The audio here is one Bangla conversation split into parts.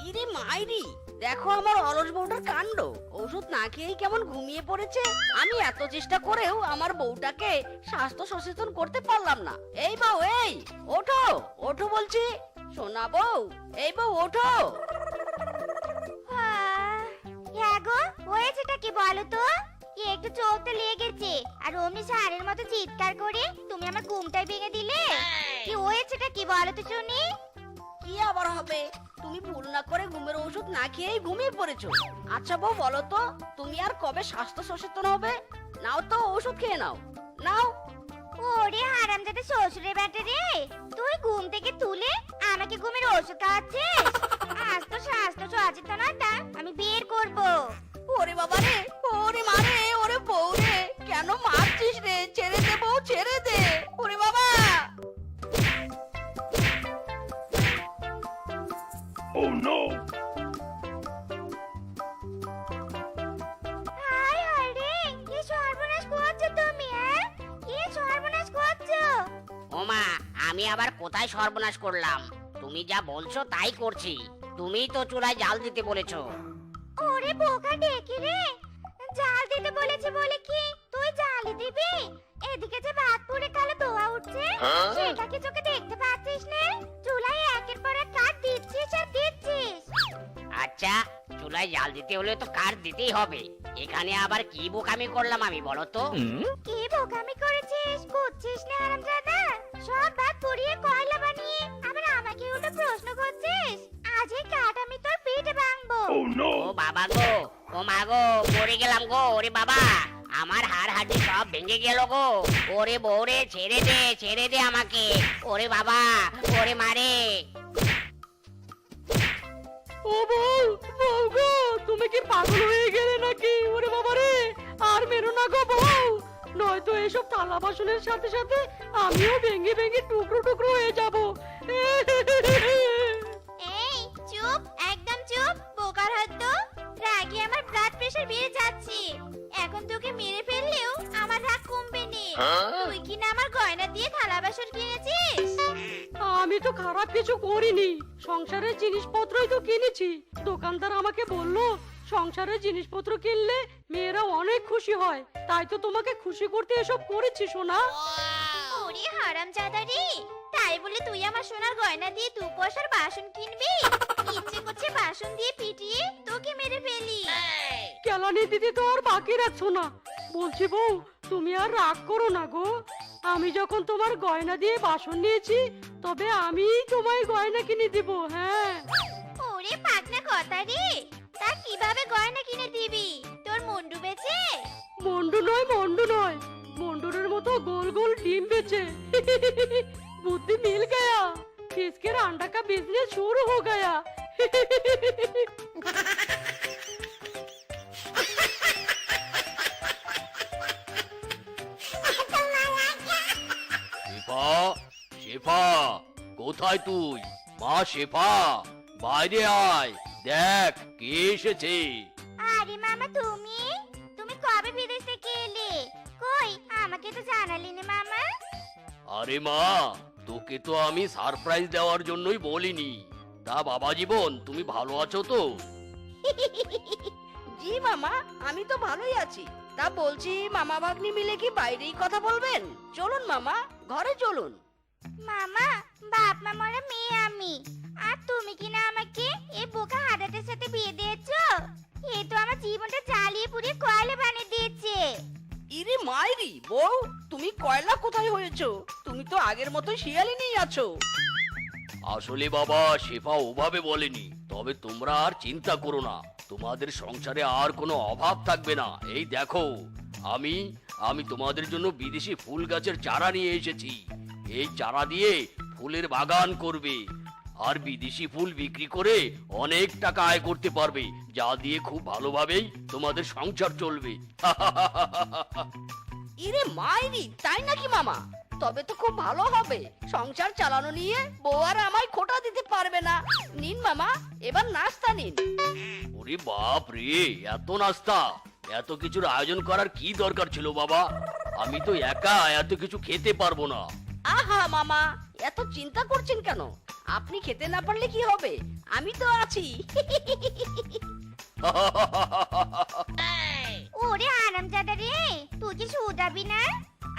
ইরে মাইরি, দেখো আমার অলস বউটার কাণ্ড। ওষুধ না খেয়েই কেমন ঘুমিয়ে পড়েছে। আমি এত চেষ্টা করেও আমার বউটাকে স্বাস্থ্য সচেতন করতে পারলাম না। এই বউ, এই ওঠো, ওঠো বলছি। সোনা বউ, এই বউ ওঠো। হ্যাঁ গো, হয়েছেটা কি বলো তো? একটু চোখটা লেগেছে আর অমনি সারের মতো চিৎকার করে তুমি আমার ঘুমটাই ভেঙে দিলে। কি হয়েছেটা কি বলো তো শুনি? কি আবার হবে, তুমি ভুল না করে ঘুমের ওষুধ না খেয়েই ঘুমিয়ে পড়েছো। আচ্ছা বউ, বলো তো তুমি আর কবে স্বাস্থ্য সচেতন হবে? নাও তো, ওষুধ খেয়ে নাও, নাও। ওরে হারামজাদা শ্বশুরের বেটা রে, তুই ঘুম থেকে তুলে আমাকে ঘুমের ওষুধ খাওয়াচ্ছিস? আজ তো স্বাস্থ্য সচেতনতা আমি বের করব। ওরে বাবা রে, ওরে মারে, ওরে বউ রে, কেন মারছিস রে? ছেড়ে দে বউ, ছেড়ে দে। ওরে বাবা। Oh no! হায় হায় রে, কি সর্বনাশ করছো তুমি? কি সর্বনাশ করছো? ওমা, আমি আবার কোথায় সর্বনাশ করলাম? তুমি যা বলছো তাই করছি। তুমিই তো চুলায় জাল দিতে বলেছো। ওরে বোকা ডেকে রে, জাল দিতে বলেছে বলে কি তুই জালি দিবি? এদিকে যে ভাত পুড়ে কালো ধোয়া উঠছে, সেটা কি চোখে দেখতে পাচ্ছিস না? চুলায় একের পর এক কাঠ দিচ্ছিস আর দিচ্ছিস। আচ্ছা, চুলায় জাল দিতে হলে তো কাঠ দিতেই হবে। এখানে আবার কি বোকামি করলাম আমি, বলো তো? কি বোকামি করেছিস বুঝছিস না হারামজাদা? সব ভাত পুড়িয়ে কয়লা বানিয়ে আবার আমাকে উল্টো প্রশ্ন করছিস? আজ এই কাঠ আমি তোর পেটে ভাঙবো। Oh no! ও বাবা গো, ও মা গো, মরে গেলাম গো। ওরে বাবা, আমার হাড় হাড্ডি সব ভেঙে গেল গো। ওরে বউরে, ছেড়ে দে, ছেড়ে দে আমাকে। ওরে বাবা, ওরে মারে। ও বউ, বউ গো, তুমি কি পাগল হয়ে গেলে নাকি? ওরে বাবা রে, আর মেরো না গো বউ, নয়তো এসব থালা বাসনের সাথে সাথে আমিও ভেঙে ভেঙে টুকরো টুকরো হয়ে যাব। এই চুপ, একদম চুপ, বোকার হাত। রাগে আমার ব্লাড প্রেশার বেড়ে যাচ্ছে। এখন তোকে মেরে ফেললেও আমার রাগ কমবে না। তুই কি না আমার গয়না দিয়ে থালা বাসন কিনেছিস? আমি তো খারাপ কিছু করিনি, সংসারের জিনিসপত্রই তো কিনেছি। দোকানদার আমাকে বললো সংসারের জিনিসপত্র কিনলে মেয়েরা অনেক খুশি হয়, তাই তো তোমাকে খুশি করতে এসব করেছি সোনা। ওরে হারামজাদা রে, তাই বলে তুই আমার সোনার গয়না দিয়ে দু পয়সার বাসন কিনবি? ইচ্ছে করছে বাসন দিয়ে পিটিয়ে তোকে মেরে ফেলি। কেলানি দিদি তো আর বাকি রাখছো না। বলছি বউ, তুমি আর রাগ করো না গো। আমি যখন তোমার গয়না দিয়ে বাসন নিয়েছি, তবে আমিই তোমায় গয়না কিনে দিব। হ্যাঁ। ওরে পাগনা কথা রে, তা কিভাবে গয়না কিনে দিবি? তোর মুন্ডু বেচে? মন্ডু নয়, মন্ডু নয়, মন্ডুরের মতো গোল গোল ডিম বেচে। बुद्धि मिल गया, इसके अंडा का बिजनेस शुरू हो गया। শেফা, শেফা, কোথায় তুই? মা শেফা, বাইরে আয়, দেখ কে এসেছে। আরে মামা, তুমি তুমি কবে বিদেশ থেকে এলে? কই আমাকে তো জানালি না মামা। আরে মা, তোকে তো আমি সারপ্রাইজ দেওয়ার জন্যই বলিনি। তা বাবা জীবন, তুমি ভালো আছো তো? জি মামা, আমি তো ভালোই আছি। তা বলছি, মামা ভাগ্নি মিলে কি বাইরেই কথা বলবেন? চলুন মামা, ঘরে চলুন। মামা, বাপ মা মরা মেয়ে আমি, আর তুমি কি না আমাকে এই বোকা হাদাতের সাথে বিয়ে দিয়েছো? এ তো আমার জীবনটা জ্বালিয়ে পুড়িয়ে কয়লা বানিয়ে দিয়েছে। ইরে মাইরি বউ, তুমি কয়লা কোথায় হয়েছো? তুমি তো আগের মতো শিয়ালি নিয়ে আছো। আসলে বাবা, শেফা ওভাবে বলেনি। তবে তোমরা আর চিন্তা করো না, তোমাদের সংসারে আর কোনো অভাব থাকবে না। এই দেখো, আমি আমি তোমাদের জন্য বিদেশি ফুল গাছের চারা নিয়ে এসেছি। এই চারা দিয়ে ফুলের বাগান করবে, আর বিদেশি ফুল বিক্রি করে অনেক টাকা আয় করতে পারবে, যা দিয়ে খুব ভালোভাবেই তোমাদের সংসার চলবে। ইরে মাইরি, তাই নাকি মামা? তবে তো খুব ভালো হবে। সংসার চালানো নিয়ে বউ আর আমায় খোটা দিতে পারবে না। নিন মামা, এবার নাস্তা নিন। ওরে বাপ রে, এত নাস্তা! এত কিছুর আয়োজন করার কি দরকার ছিল বাবা? আমি তো একা এত কিছু খেতে পারবো না। আহা মামা, এত চিন্তা করছেন কেন? আপনি খেতে না পারলে কি হবে, আমি তো আছি। ওরে আরামজাদা রে, তুই কি শুধাবি না?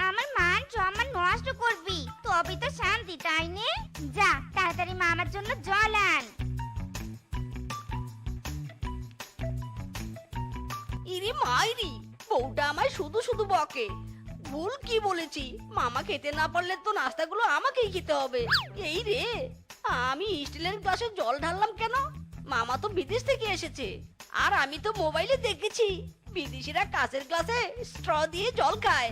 আমার মান সম্মান নষ্ট করবি, তবে তো শান্তি, তাই নে? যা তাড়াতাড়ি মামার জন্য জল আন। ইরে মাইরি, বউটা আমায় শুধু শুধু বকে। ভুল কি বলেছি? মামা খেতে না পারলে তো নাস্তাগুলো আমাকেই খেতে হবে। এই রে, আমি স্টিলের গ্লাসে জল ঢাললাম কেন? মামা তো বিদেশ থেকে এসেছে, আর আমি তো মোবাইলে দেখেছি বিদেশিরা কাঁচের গ্লাসে স্ট্র দিয়ে জল খায়।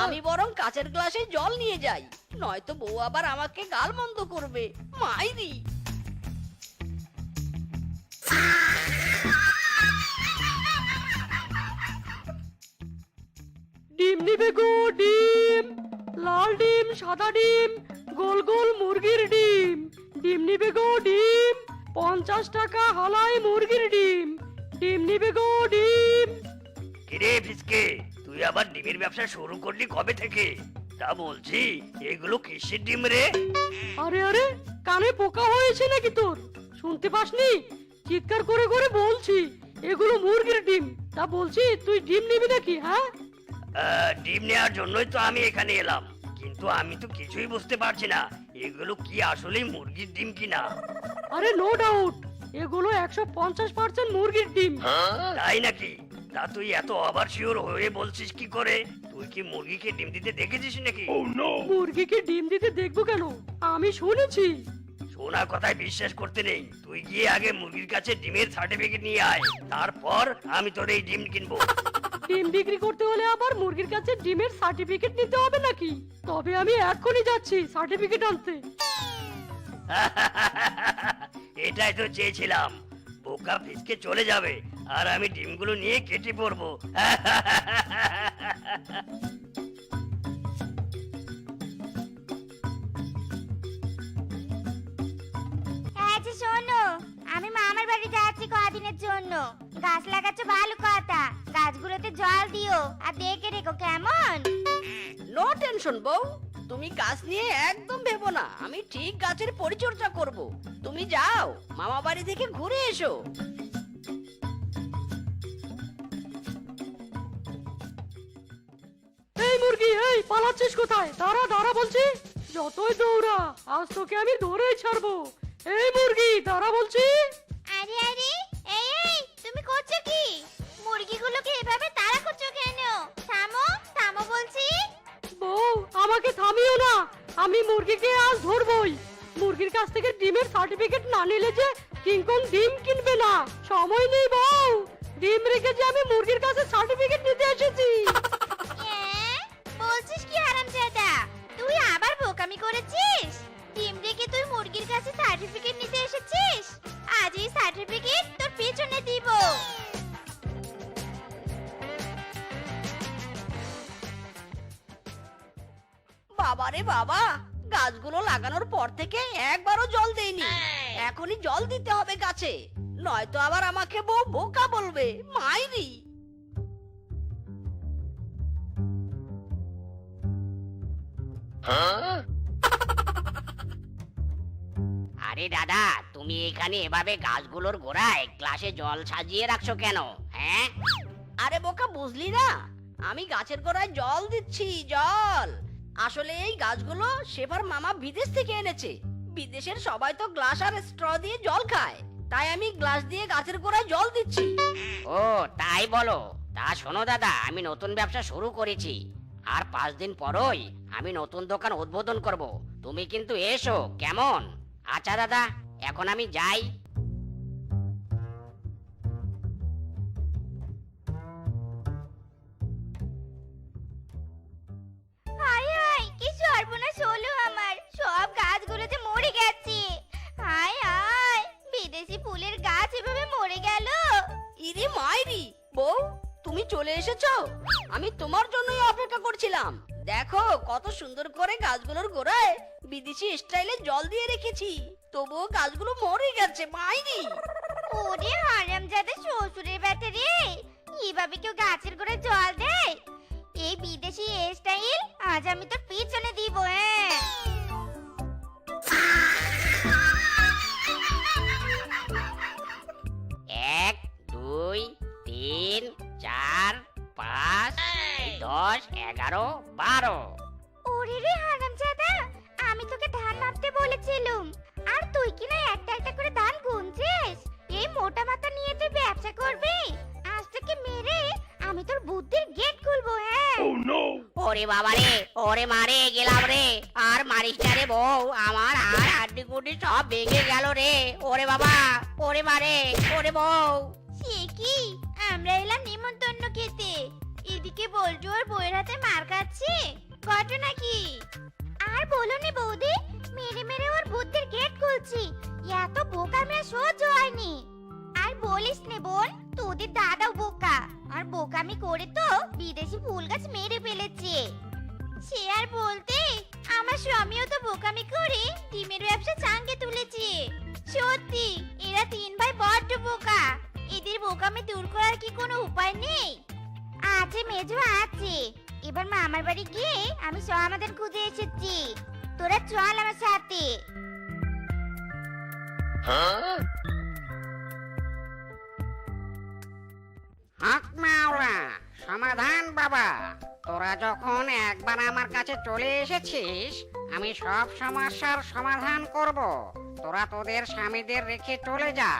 আমি বরং কাঁচের গ্লাসে জল নিয়ে যাই, নয়তো বউ আবার আমাকে গালমন্দ করবে। মাইরি, ডিম নিবে গো, ডিম। লাল ডিম, সাদা ডিম, গোল গোল মুরগির ডিম। ডিম নিবে গো, ডিম। 50 টাকা হালাই মুরগির ডিম। ডিম নিবে গো, ডিম। কিরে ফিসকে, তুই আবার ডিমের ব্যবসা শুরু করলি কবে থেকে? তা বলছি, এগুলো কিসের ডিম রে? আরে আরে, কানে পোকা হয়েছে নাকি তোর? শুনতে পাসনি? চিৎকার করে করে বলছি, এগুলো মুরগির ডিম। তা বলছি, তুই ডিম নিবি নাকি? হ্যাঁ, ডিম নেওয়ার জন্যই তো আমি এখানে এলাম, কিন্তু আমি তো কিছুই বুঝতে পারছি না এগুলো কি আসলেই মুরগির ডিম কিনা। আরে নো ডাউট, এগুলো 150% মুরগির ডিম। তাই নাকি? তা তুই এত ওভার শিওর হয়ে বলছিস কি করে? তুই কি মুরগিকে ডিম দিতে দেখেছিস নাকি? মুরগিকে ডিম দিতে দেখবো কেন? আমি শুনেছি। শোনা কথায় বিশ্বাস করতে নেই। তুই গিয়ে আগে মুরগির কাছে ডিমের সার্টিফিকেট নিয়ে আয়, তারপর আমি তোর এই ডিম কিনবো। ডিম বিক্রি করতে হলে আবার মুরগির কাছে ডিমের সার্টিফিকেট নিতে হবে নাকি? তবে আমি এক্ষুনি যাচ্ছি সার্টিফিকেট আনতে। এটাই তো চেয়েছিলাম। বোকা ফিসকে চলে যাবে আর আমি ডিমগুলো নিয়ে কেটে পড়বো। হ্যাঁ যে শোনো, আমি মামার বাড়ি যাচ্ছি কদিনের জন্য। গাছ লাগাচ্ছ ভালো কথা, গাছগুলোতে জল দিও আর দেখে রেখো, কেমন? নো টেনশন বউ, তুমি গাছ নিয়ে একদম ভেবো না, আমি ঠিক গাছের পরিচর্যা করব। তুমি যাও, মামা বাড়ি থেকে ঘুরে এসো। এই মুরগি, এই পালাচ্ছিস কোথায়? দাঁড়া দাঁড়া বলছি। যতই দৌড়া, আজ তোকে আমি ধরেই ছাড়বো। এই মুরগি, দাঁড়া বলছি। আরে আরে, এই এই, তুমি করছো কি? মুরগিগুলোকে এভাবে তাড়া করছো কেন? থামো থামো বলছি। বউ, আমাকে থামিও না, আমি মুরগিকে আজ ধরবই। মুরগির কাছ থেকে ডিমের সার্টিফিকেট না নিলে যে কিংকং ডিম কিনবে না। সময় নেই বউ, ডিম রেখে যে আমি মুরগির কাছে সার্টিফিকেট নিতে এসেছি। বলছিস কি হারামজাদা, তুই আবার বোকামি করেছিস? ডিম রেখে তুই মুরগির কাছে সার্টিফিকেট নিতে এসেছিস? আজ এই সার্টিফিকেট তোর পেছনে দিব। বাবারে বাবা, গাছগুলো লাগানোর পর থেকে একবারও জল দেইনি। এখনই জল দিতে হবে গাছে, নয়তো আবার আমাকে বউ বোকা বলবে। মাইরি, আরে দাদা, তুমি এখানে এভাবে গাছগুলোর গোড়ায় গ্লাসে জল সাজিয়ে রাখছো কেন? হ্যাঁ, আরে বোকা, বুঝলি না? আমি গাছের গোড়ায় জল দিচ্ছি, জল। আসলে এই গাছগুলো শেফার মামা বিদেশ থেকে এনেছে। বিদেশের সবাই তো গ্লাস আর স্ট্র দিয়ে জল খায়, তাই আমি গ্লাস দিয়ে গাছের গোড়ায় জল দিচ্ছি। ও তাই বলো? তা শোনো দাদা, আমি নতুন ব্যবসা শুরু করেছি, আর 5 দিন পরই আমি নতুন দোকান উদ্বোধন করব। তুমি কিন্তু এসো, কেমন? আচ্ছা দাদা, এখন আমি যাই। হায় হায়, কি সর্বনাশ হলো আমার, সব গাছগুলো যে মরে গেছে। হায় হায়, বিদেশি ফুলের গাছ এভাবে মরে গেল। ইরে মাইরি, বউ তুমি চলে এসেছো? আমি তোমার জন্যই অপেক্ষা করছিলাম। দেখো কত সুন্দর করে গাছগুলোর গোড়ায় বিদেশি স্টাইলে জল দিয়ে রেখেছি, তবুও গাছগুলো মরে গেছে। মাইরি, ওরে হারামজাদা শ্বশুরের বেটা রে, এভাবে কেউ গাছের গোড়ায় জল দেয়? এই বিদেশি স্টাইল আজ আমি তোর পিছনে দিব। হ্যাঁ। 12 ওরে রে হারামজাদা, আমি তোকে ধান মাপতে বলেছিলাম আর তুই কি না একটা একটা করে ধান গুনছিস? এই মোটা মাথা নিয়ে তুই ব্যবসা করবি? আজ থেকে মেরে আমি তোর বুদ্ধির গেট খুলবো। হ্যাঁ ওরে বাবা রে, ওরে মারে গেলাম রে। আর মারিস না রে বউ, আমার আর হাড্ডি গুড্ডি সব ভেঙে গেল রে। ওরে বাবা, ওরে মারে, ওরে বউ। সে কি, আমরা এলাম নিমন্ত্রণ খেতে, এদিকে বলজু আর বইয়ের হাতে মার খাচ্ছে, ঘটনা কি? আর বলো নি বৌদি, মেরে মেরে ওর বুদ্ধির গেট খুলছি, এত বোকা মেয়ে সহ্য হয়নি। আর বলিস নে বোন, তোদের দাদাও বোকা, আর বোকামি করে তো বিদেশি ফুল গাছ মেরে ফেলেছে। সে আর বলতে, আমার স্বামীও তো বোকামি করে ডিমের ব্যবসা চাঙ্গে তুলেছে। সত্যি এরা 3 ভাই বড্ড বোকা, এদের বোকামি দূর করার কি কোনো উপায় নেই? আছে মেজো আছে, এবার মামার বাড়ি গিয়ে আমি সমাধান খুঁজে এসেছি, তোরা চল আমার সাথে। হক মাওলা, সমাধান বাবা। তোরা যখন একবার আমার কাছে চলে এসেছিস, আমি সব সমস্যার সমাধান করব। তোরা তোদের স্বামীদের রেখে চলে যা,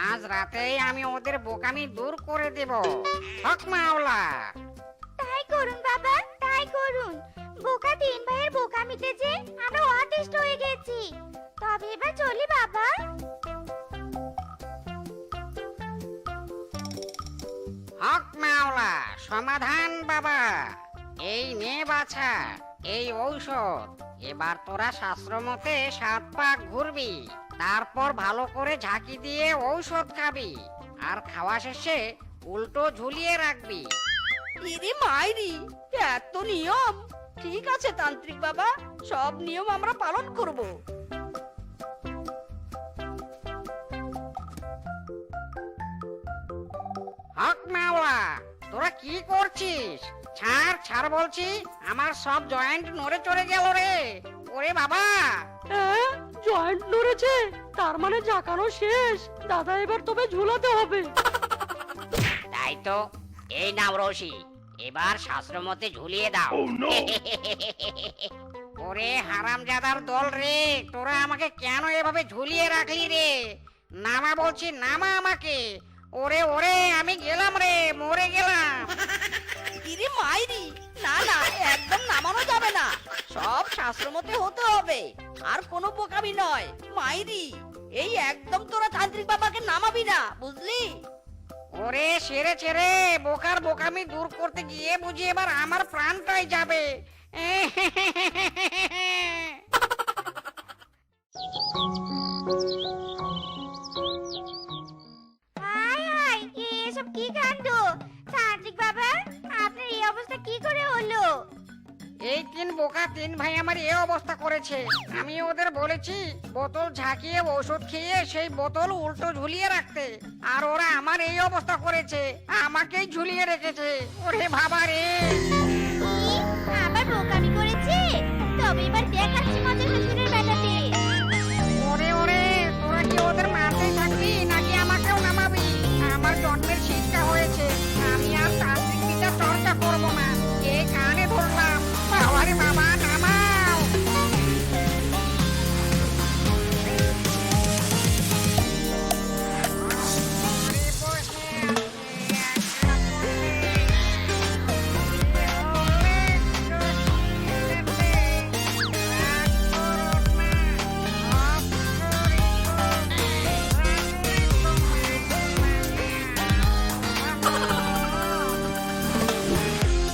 আজ রাতেই আমি ওদের বোকামি দূর করে দেব। হক মাওলা। তাই করুন বাবা, তাই করুন। বোকা 3 ভাইয়ের বোকামিতে যে আমরা অতিষ্ঠ হয়ে গেছি। তবে এবার চলি বাবা। হক মাওলা, সমাধান বাবা। এই নে বাছা, এই ঔষধ। এবার তোরা শাস্ত্র মতে 7 পাক ঘুরবি, তারপর ভালো করে ঝাঁকি দিয়ে ঔষধ খাবি, আর খাওয়া শেষে উল্টো ঝুলিয়ে রাখবি। ইরে মাইরি, এত নিয়ম! ঠিক আছে তান্ত্রিক বাবা, সব নিয়ম আমরা পালন করব। হক মাওলা, তোরা কি করছিস? ছাড় ছাড় বলছি, আমার সব জয়েন্ট নড়ে চড়ে গেল রে। ওরে বাবা! জয়েন্ট নড়েছে, তার মানে জাকানো শেষ। দাদা এবার তবে ঝুলাতে হবে। তাই তো, এই নাও রশি, এবার শাস্ত্র মতে ঝুলিয়ে দাও। ওরে হারামজাদার দল রে, তোরা আমাকে কেন এভাবে ঝুলিয়ে রাখলি রে? নামা বলছি, নামা আমাকে। ওরে ওরে, আমি গেলাম রে, মরে গেলাম। ইরে মাইরি, না না, একদম নামানো যাবে না, সব শাস্ত্র মতে হতে হবে, আর কোনো বোকামি নয়। মাইরি, এই একদম তোরা তান্ত্রিক বাবাকে নামাবি না, বুঝলি? ওরে সেরে ছেড়ে, বোকার বোকামি দূর করতে গিয়ে বুঝি এবার আমার প্রাণটাই যাবে। হাই হাই, এসব কি কাণ্ড! তান্ত্রিক বাবা, আপনার এই অবস্থা কি করে হলো? এই 3 বোকা 3 ভাই আমার এই অবস্থা করেছে। আমি ওদের বলেছি বোতল ঝাঁকিয়ে ঔষধ খেয়ে সেই বোতল উল্টো ঝুলিয়ে রাখতে, আর ওরা আমার এই অবস্থা করেছে, আমাকেই ঝুলিয়ে রেখেছে। ওরে বাবা রে! কি? আবার বোকামি করেছে? তবে এবার দেখাচ্ছি মজা শ্বশুরের বেটাতে। ওরে ওরে, তোরা কি ওদের মারতেই থাকবি নাকি আমাকেও নামাবি? আমার জন্মের শিক্ষা হয়েছে, আমি আর তান্ত্রিক বিদ্যা চর্চা করবো না। এই কানে ধরলাম, বাবারে বাবা, নামাও!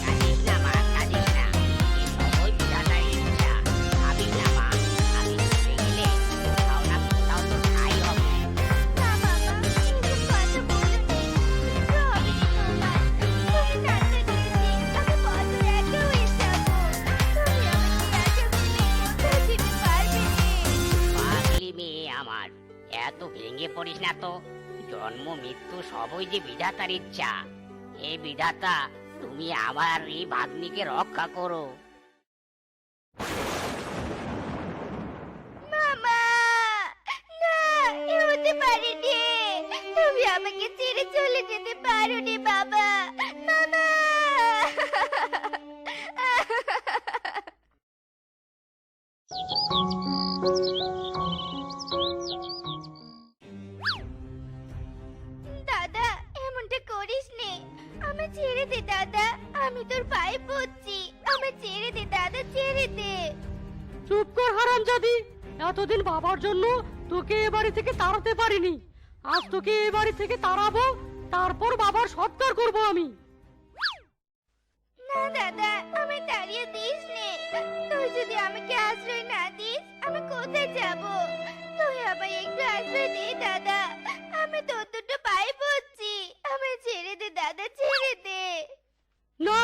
কাঁদিস না মা, কাঁদিস না। এসব ওই বিধাতার ইচ্ছা। ভাবিস না মা, আমি মরে গেলে কোথাও না কোথাও তো ঠাঁই হবে। না বাবা, এসব কথা বলো নি। রবিনি তোমার, তুমি জানতে দিয়েছি, আমি কত একা হয়ে যাবো। তুমি আমাকে একা ফেলে কোথাও যেতে পারবে নে। পাগলি মেয়ে আমার, এত ভেঙে পড়িস না তো। জন্ম মৃত্যু সবই যে বিধাতার ইচ্ছা। হে বিধাতা, তুমি আমার এই ভাগ্নিকে রক্ষা করো। মামা, না, এ হতে পারে নে। তুমি আমাকে ছেড়ে চলে যেতে পারো নি বাবা। মামা! দাদা এমনটা করিস নে, আমি ছেড়ে দে দাদা, আমি তোর পায়ে পড়ছি, আমি ছেড়ে দে দাদা, ছেড়ে দে। চুপ কর হারামজাদি। এতদিন বাবার জন্য তোকে এ বাড়ি থেকে তাড়াতে পারিনি, আজ তোকে এ বাড়ি থেকে তাড়াবো, তারপর বাবার সৎকার করব আমি। না দাদা, আমি তাড়িয়ে দিস নে, তুই যদি আমাকে আশ্রয় না দিস আমি কোথায় যাব? তুই আমায় একটু আশ্রয় দে দাদা, আমি তোর দুটো পায়ে পড়ছি, আমি ছেড়ে দে দাদা, ছেড়ে দে। না,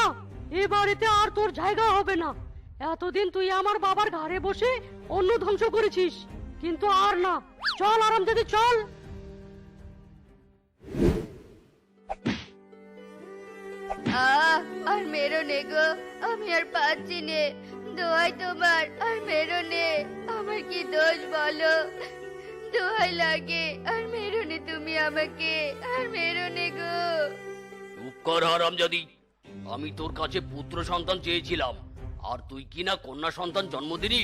এ বাড়িতে আর তোর জায়গা হবে না। এতদিন তুই আমার বাবার ঘাড়ে বসে অন্ন ধ্বংস করেছিস, কিন্তু আর না। চল হারামজাদি চল। আর মেরো নে গো, আমি আর পাচ্ছি নে, দোহাই তোমার, আর মেরো নে, আমার কি দোষ বলো, দোহাই লাগে, আর মেরো নে তুমি আমাকে, আর মেরো নে গো। চুপ কর হারামজাদি। আমি তোর কাছে পুত্র সন্তান চেয়েছিলাম, আর তুই কিনা কন্যা সন্তান জন্ম দিলি।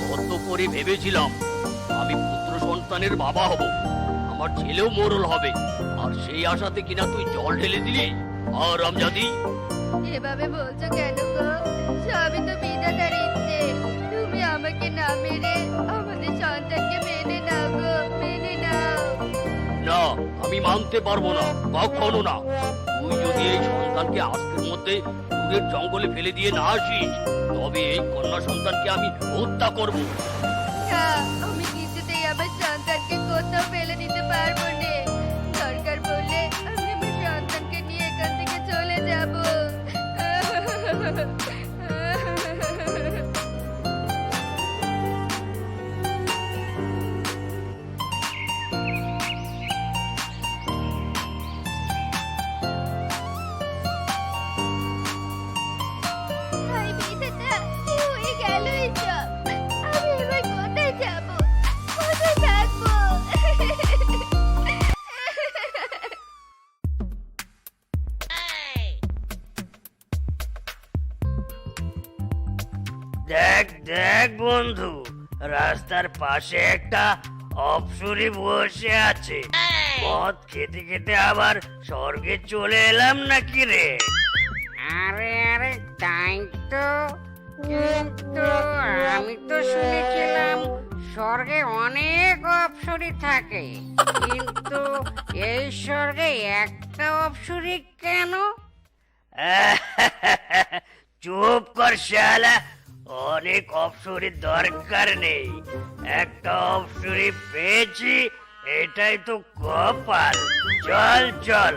কত করে ভেবেছিলাম আমি পুত্র সন্তানের বাবা হব, আমার ছেলেও মোরল হবে, আর সেই আশাতে কিনা তুই জল ঢেলে দিলি। হারামজাদি, এভাবে বলছো কেন গো? সবই তো বিধাতার ইচ্ছে, তুমি আমাকে না মেরে আমাদের সন্তানকে মেনে নাও গো, মেনে নাও। না, আমি মানতে পারবো না, কখনো না। তুই যদি এই সন্তানকে আজকের মধ্যে দূরের জঙ্গলে ফেলে দিয়ে না আসিস, তবে এই কন্যা সন্তানকে আমি হত্যা করব। না, আমি কিছুতেই আমার সন্তানকে কোথাও ফেলে দিতে পারবো না, দরকার বলে আমি আমার সন্তানকে নিয়ে এখান থেকে চলে যাব। হায় বিধাতা, কি হয়ে গেল এসব? আমি এবার কোথায় যাব, কোথায় থাকবো? দেখ দেখ বন্ধু, রাস্তার পাশে একটা অপসরি বসে আছে। মদ খেতে খেতে আবার স্বর্গে চলে এলাম নাকি রে? আরে আরে তাই তো, কিন্তু আমি তো শুনেছিলাম স্বর্গে অনেক অপ্সরী থাকে, কিন্তু এই স্বর্গে একটা অপ্সরী কেন? চুপ কর শালা, অনেক অপসরির দরকার নেই, একটা অপসরি পেয়েছি, এটাই তো কপাল। চল চল,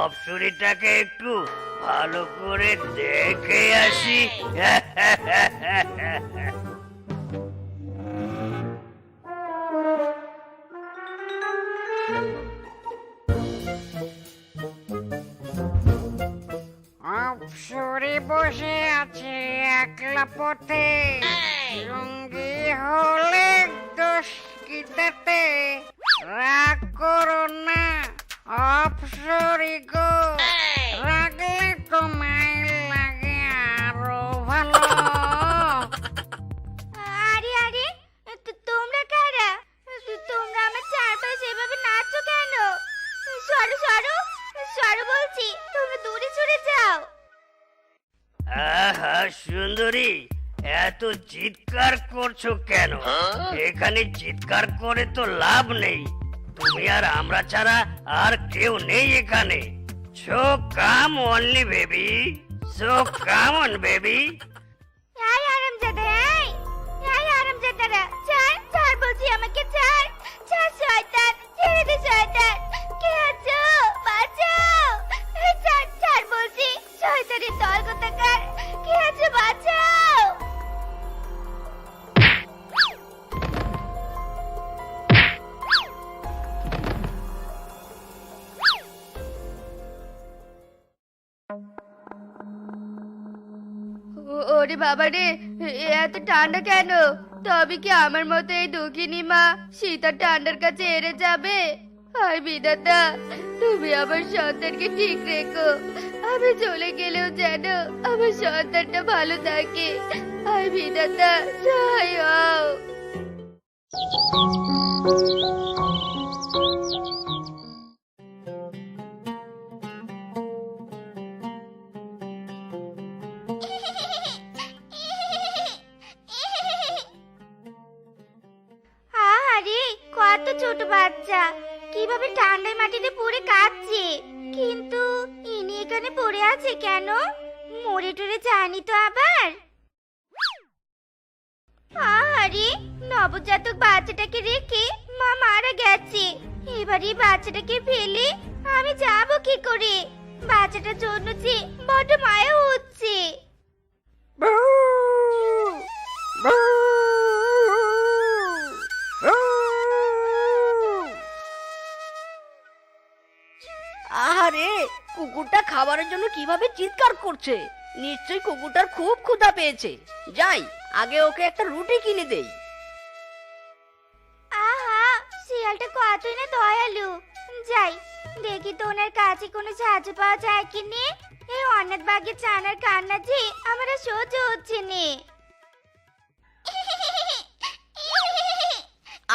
অপসরিটাকে একটু ভালো করে দেখে আসি। অপ্সরী বসে আছে একলা পথে, সঙ্গী হলে দোষ কি তাতে? রাগ করো না অপ্সরী গো, রাগলে তোমায় লাগে আরো ভালো। আরে আরে, তোমরা কারা? তোমরা আমার চারপাশে এভাবে নাচছো কেন? সরো সরো, সরো বলছি, তোমরা দূরে সরে যাও। আহা সুন্দরী, এত চিৎকার করছো কেন? এখানে চিৎকার করে তো লাভ নেই, তুমি আর আমরা ছাড়া আর কেউ নেই এখানে। So come only baby, so come on baby. এই আরামজাদা, এই আরামজাদারা, ছাড় ছাড় বলছি, আমাকে ছাড়, ছাড় শয়তান, ছেড়ে দে শয়তান, কে আছো? বাঁচাও, এই ছাড় ছাড় বলছি, শয়তানের দল কোথাকার, কে আছো? বাঁচাও। ওরে বাবা রে, এত ঠান্ডা কেন? তবে কি আমার মতো এই দুঃখিনী মা শীতের ঠান্ডার কাছে এড়ে যাবে? হায় বিধাতা, তুমি আমার সন্তানকে ঠিক রেখো, আমি চলে গেলেও যেন আমার সন্তানটা ভালো থাকে। হায় বিধাতা, সহায় হও। আরে কত ছোট বাচ্চা কিভাবে ঠান্ডায় মাটিতে পড়ে কাঁদছে, কিন্তু ইনি এখানে পড়ে আছে কেন? মরে টরে যায়নি তো আবার? আরে নবজাতক বাচ্চাটাকে রেখে মা মারা গেছে, এবার এই বাচ্চাটাকে ফেলে আমি যাব কি করে? বাচ্চাটার জন্য যে বড় মায়া হচ্ছে। আহারে, কুকুরটা খাবারের জন্য কিভাবে চিৎকার করছে! নিশ্চয়ই কুকুরটার খুব ক্ষুধা পেয়েছে। যাই, আগে ওকে একটা রুটি কিনে দেই। আহা, শিয়ালটা কতই না দয়ালু। যাই দেখি তো ওনার কাছে কোনো সাহায্য পাওয়া যায় কি নে। এই অনাথ বাঘের চানার কান্না যে আমার আর সহ্য হচ্ছে নে।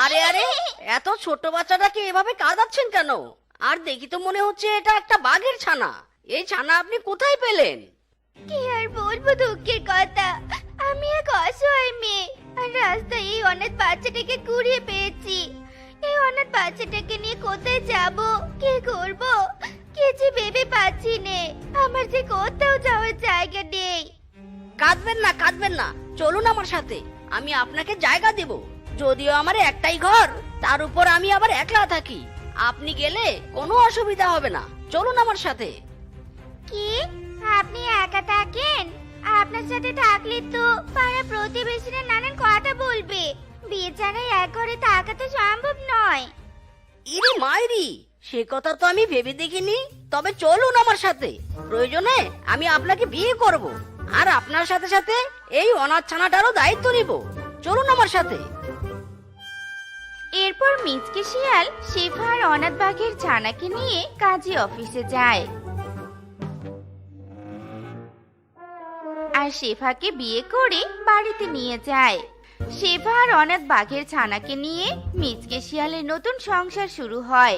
আরে আরে, এত ছোট বাচ্চাটাকে এভাবে কাঁদাচ্ছেন কেন? আর দেখি তো মনে হচ্ছে এটা একটা বাঘের ছানা। এই ছানা আপনি কোথায় পেলেন? কি আর বলবো দুঃখের কথা, আমি এক অসহায় মেয়ে আর রাস্তায় এই অনাথ বাচ্চাটাকে কুড়িয়ে পেয়েছি। এই অনাথ বাচ্চাটাকে নিয়ে কোথায় যাব, কি করব, কিছু ভেবে পাচ্ছি নে। আমার যে কোথাও যাওয়ার জায়গা নেই। কাঁদবেন না, কাঁদবেন না, চলুন আমার সাথে, আমি আপনাকে জায়গা দেব। যদিও আমার একটাই ঘর, তার উপর আমি আবার একলা থাকি। আপনি গেলে কোনো অসুবিধা হবে না, চলুন আমার সাথে। কি আপনি একা থাকেন? আপনার সাথে থাকলে তো পাড়া প্রতিবেশীরা নানান কথা বলবে। বেচারাই এক ঘরে থাকা তো সম্ভব নয়। ইরে মাইরি, সে কথা তো আমি ভেবে দেখিনি। তবে চলুন আমার সাথে, প্রয়োজনে আমি আপনাকে বিয়ে করব, আর আপনার সাথে সাথে এই অনাথ ছানাটারও দায়িত্ব নিব। চলুন আমার সাথে। এরপর মিচকে শিয়াল শেফা আর অনাথ বাঘের ছানাকে নিয়ে কাজী অফিসে যায় আর শেফাকে বিয়ে করে বাড়িতে নিয়ে যায়। শেফা আর অনাথ বাঘের ছানাকে নিয়ে মিচকে শিয়ালের নতুন সংসার শুরু হয়।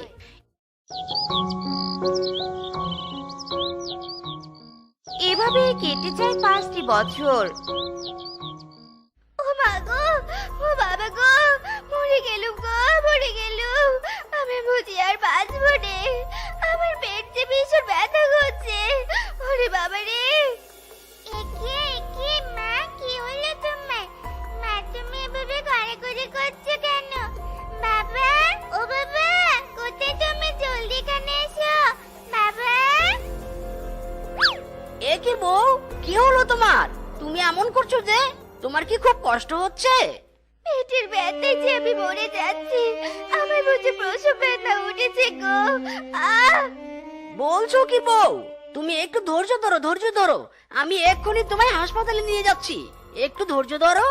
এভাবে কেটে যায় 5টি বছর। ও মা গো, ও বাবা গো, মরে গেলুম গো, মরে গেলুম। আমি বুঝি আর বাঁচবো নে। আমার পেট যে ভীষণ ব্যথা করছে। ওরে বাবা রে। একে মা, কি হলো তোমার? মা তুমি এভাবে গড়াগড়ি করছো কেন? বাবা, ও বাবা, কোথায় তুমি? জলদি এখানে এসো বাবা। এ কি বউ, কি হলো তোমার? তুমি এমন করছো যে? তোমার কি খুব কষ্ট হচ্ছে? পেটের ব্যথায় যে আমি মরে যাচ্ছি। আমার বুঝি প্রসব ব্যথা উঠেছে গো। আহ! বলছো কি বউ? তুমি একটু ধৈর্য ধরো, ধৈর্য ধরো, আমি এক্ষুনি তোমায় হাসপাতালে নিয়ে যাচ্ছি। একটু ধৈর্য ধরো।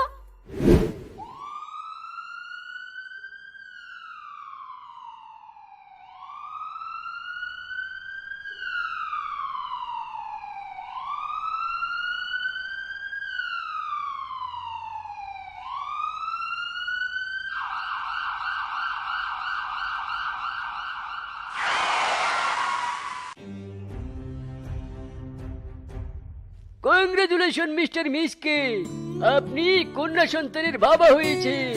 কংগ্রেচুলেশন মিস্টার মিসকে, আপনি কন্যা সন্তানের বাবা হয়েছেন।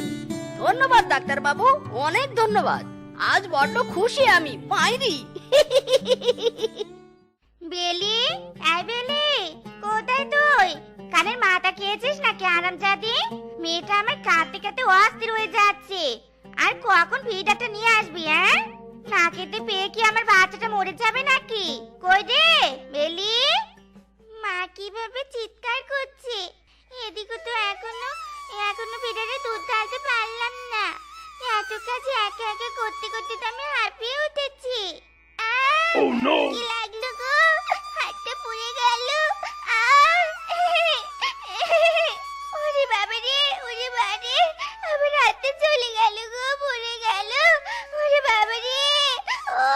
ধন্যবাদ ডাক্তার বাবু, অনেক ধন্যবাদ। আজ বড্ড খুশি আমি, মাইরি। বেলি, এই বেলি, কোথায় তুই? কানের মাথা খেয়েছিস নাকি আরামজাদি? মেয়েটা আমার কাঁদতে কাঁদতে অস্থির হয়ে যাচ্ছে। আর কখন ফিডারটা নিয়ে আসবি? হ্যাঁ, না খেতে পেয়ে কি আমার বাচ্চাটা মরে যাবে নাকি? কই রে বেলি? মা কিভাবে চিৎকার করছে, এদিকে তো এখনো ফিডারে দুধ ঢালতে পারলাম না। এত কাজ একা একা করতে করতে তো আমি হাঁপিয়ে উঠেছি। কি লাগলো গো? হাতটা পুড়ে গেল। ওরে বাবা রে, ওরে বাবারে, আমার হাতটা চলে গেল গো, পুড়ে গেল। ওরে বাবা রে, ও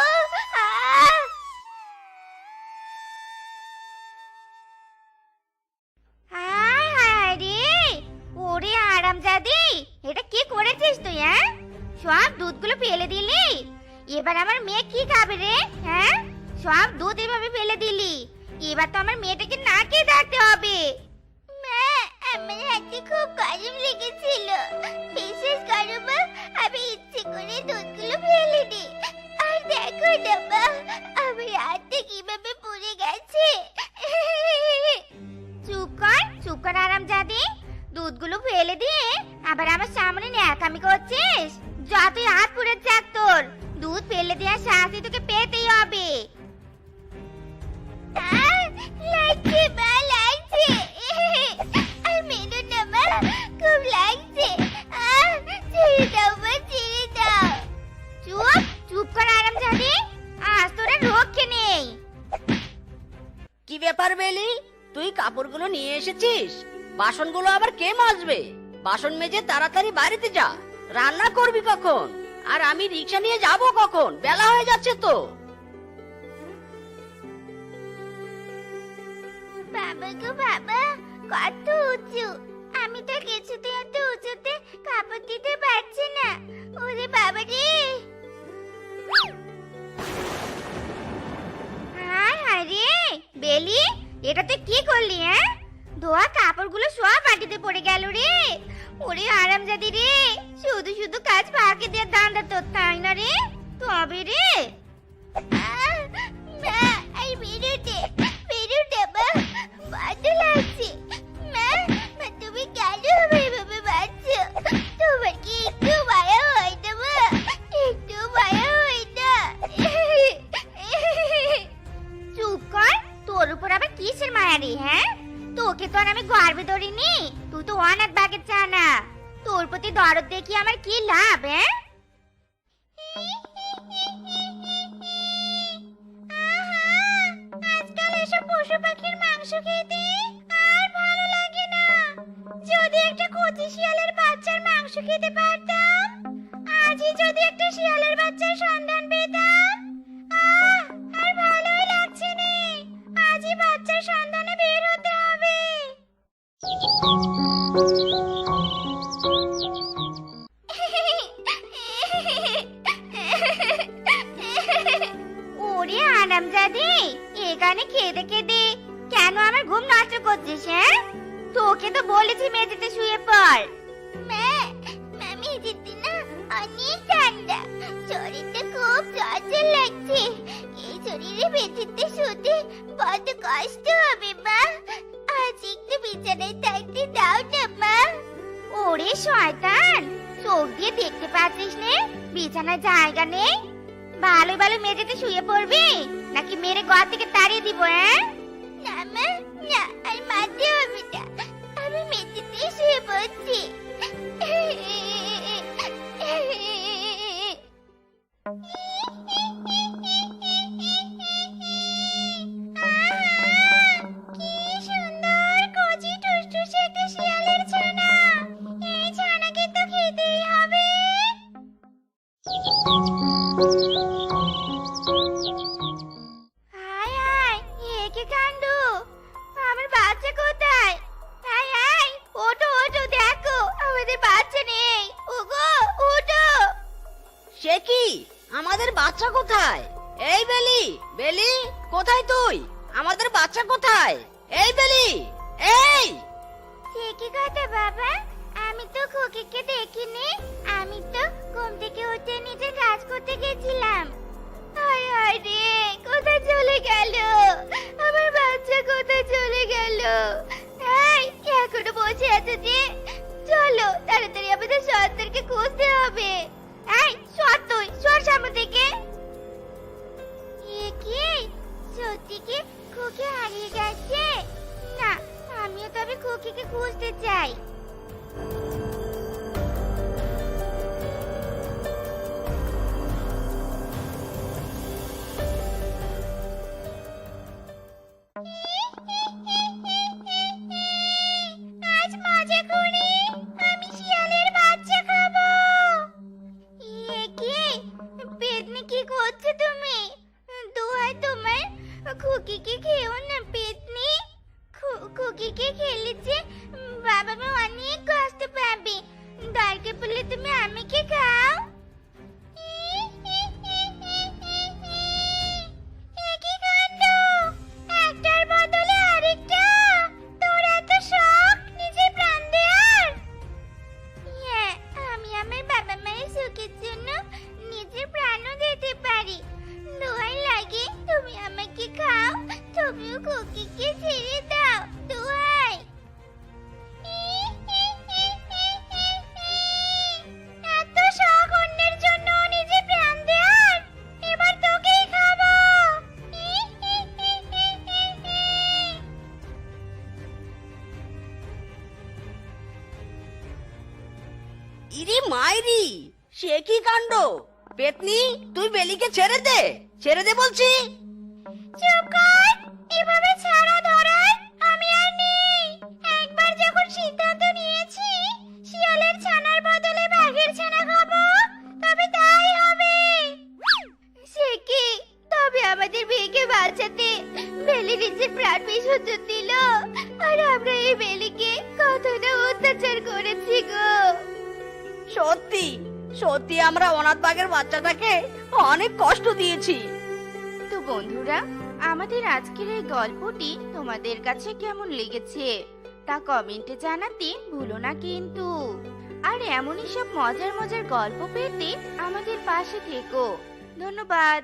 হায় হায় রে। ওরে আরামজাদি, এটা কি করেছিস তুই? এবার আমার মেয়ে কি খাবে রে? হ্যাঁ, সব দুধ এভাবে ফেলে দিলি। এবার তো আমার মেয়েটাকে না খেয়ে থাকতে হবে। মা, আমার হাতে খুব গরম লেগেছিল। বিশেষ করো মা, আমি ইচ্ছে করে দুধগুলো ফেলে দিই। আর দেখো না মা, আমার হাতে কিভাবে পুড়ে গেছে। চুপ কর আরামজাদি। দুধগুলো ফেলে দিয়ে আবার আমার সামনে ন্যাকামি করছিস? যতই হাত পুড়ে যাক তোর, দুধ ফেলে দেওয়ার শাস্তি তোকে পেতেই হবে। লাগছে মা, লাগছে। আর মেরো না মা, খুব লাগছে। ছেড়ে দাও মা, ছেড়ে দাও। চুপ কর আরামজাদি, আজ তোর আর রক্ষে নেই। কি ব্যাপার বেলি, তুই কাপড়গুলো নিয়ে এসেছিস? বাসনগুলো আবার কে মাজবে? বাসন মেজে তাড়াতাড়ি বাড়িতে যা। রান্না করবি কখন? আর আমি রিক্সা নিয়ে যাব কখন? বেলা হয়ে যাচ্ছে তো। বাবা গো বাবা, কত উঁচু! আমি তো কিছুতে এত উঁচুতে কাপড় দিতে পারছি না। ওরে বাবা রে! হায় হায় রে বেলি, এটা তুই কি করলি? হ্যাঁ, ধোয়া কাপড়গুলো সব মাটিতে পড়ে গেল রে। ওরে আরামজাদি রে, শুধু শুধু কাজ ফাঁকি দিয়ে দান্দা তোর, তাই না রে? তবে রে মা, আর বেরোতে মা, বড্ড লাগছে। মা, তুমি কেন এভাবে বাঁচছো? তোমার কি একটু মায়া হয় না মা? একটু মায়া হয় না? চুপ কর, তোর উপর আবার কিসের মায়া রে? হ্যাঁ, তোকে তো আর আমি গর্বে ধরিনি। তুই তো অনাথ বাগের চানা। তোর প্রতি দরদ দেখি আমার কি লাভ? হ্যাঁ, আজকাল এসব পশু পাখির মাংস খেতে আর ভালো লাগে না। যদি একটা কচি শিয়ালের বাচ্চার মাংস খেতে পারতাম, আজই যদি একটা শিয়ালের বাচ্চার সন্ধান পেতাম। আর ভালোই লাগছে না, আজই বাচ্চার সন্ধানে বের হতে হবে। ওরে আরামজাদি, এখানে কেঁদে কেঁদে কেন আমার ঘুম নষ্ট করছিস? হ্যাঁ, তোকে তো বলেছি মেঝেতে শুয়ে পড়। মা, মেঝেতে না অনেক ঠান্ডা, শরীরটা খুব চঞ্চল লাগছে। এই শরীরে মেঝেতে শুতে বড্ড কষ্ট হবে মা। আজ একটু বিছানায় থাকতে দাও না মা। ওরে শয়তান, চোখ দিয়ে দেখতে পাচ্ছিস না বিছানায় জায়গা নেই? ভালো ভালো মেঝেতে শুয়ে পড়বি নাকি মেরে ঘর থেকে তাড়িয়ে দিব? হ্যাঁ, না মা, না, আর মারতে হবে না। আমি মেঝেতে শুয়ে পড়ছি। কি সুন্দর কচি টুসটুসে একটা শিয়ালের ছানা। এই ছানাকে তো খেতেই হবে। হায় হায়, এ কি কাণ্ড! আমার বাচ্চা কোথায়? হায় হায়, ওঠো ওঠো, দেখো আমাদের বাচ্চা নেই। ওগো ওঠো! সে কি, আমাদের বাচ্চা কোথায়? এই বেলি, বেলি কোথায় তুই? আমাদের বাচ্চা কোথায়? এই বেলি, এই! সে কি কথা বাবা, আমি তো খোকিকে দেখিনি। আমি তো ঘুম থেকে উঠে নিজে কাজ করতে গেছিলাম। হায় হায় রে, কোথায় চলে গেল আমার বাচ্চা? কোথায় চলে গেল? এই, এখনো বসে আছে যে? চলো তাড়াতাড়ি আমাদের সন্তানকে খুঁজতে হবে। এই সর, তুই সর সামনে থেকে। এ কি, সত্যি কি খুকি হারিয়ে গেছে? না, আমিও তবে খুকিকে খুঁজতে চাই। আজ মজা ইরে মাইরি, সে কি কাণ্ড! পেতনি, তুই বেলিকে ছেড়ে দে বলছি। চুপ কর, এভাবে ছাড়া ধরার আমি আর নেই। একবার যখন সিদ্ধান্ত নিয়েছি শিয়ালের ছানার বদলে বাঘের ছানা খাবো, তবে তাই হবে। সে কি, তবে আমাদের মেয়েকে বাঁচাতে বেলি নিজের প্রাণ বিসর্জন দিল, আর আমরা এই বেলিকে কতটা অত্যাচার করেছি গো। সত্যি সত্যি আমরা অনাথ বাঘের বাচ্চাটাকে অনেক কষ্ট দিয়েছি। তো বন্ধুরা, আমাদের আজকের এই গল্পটি তোমাদের কাছে কেমন লেগেছে তা কমেন্টে জানাতে ভুলো না কিন্তু। আর এমনই সব মজার মজার গল্প পেতে আমাদের পাশে থেকো। ধন্যবাদ।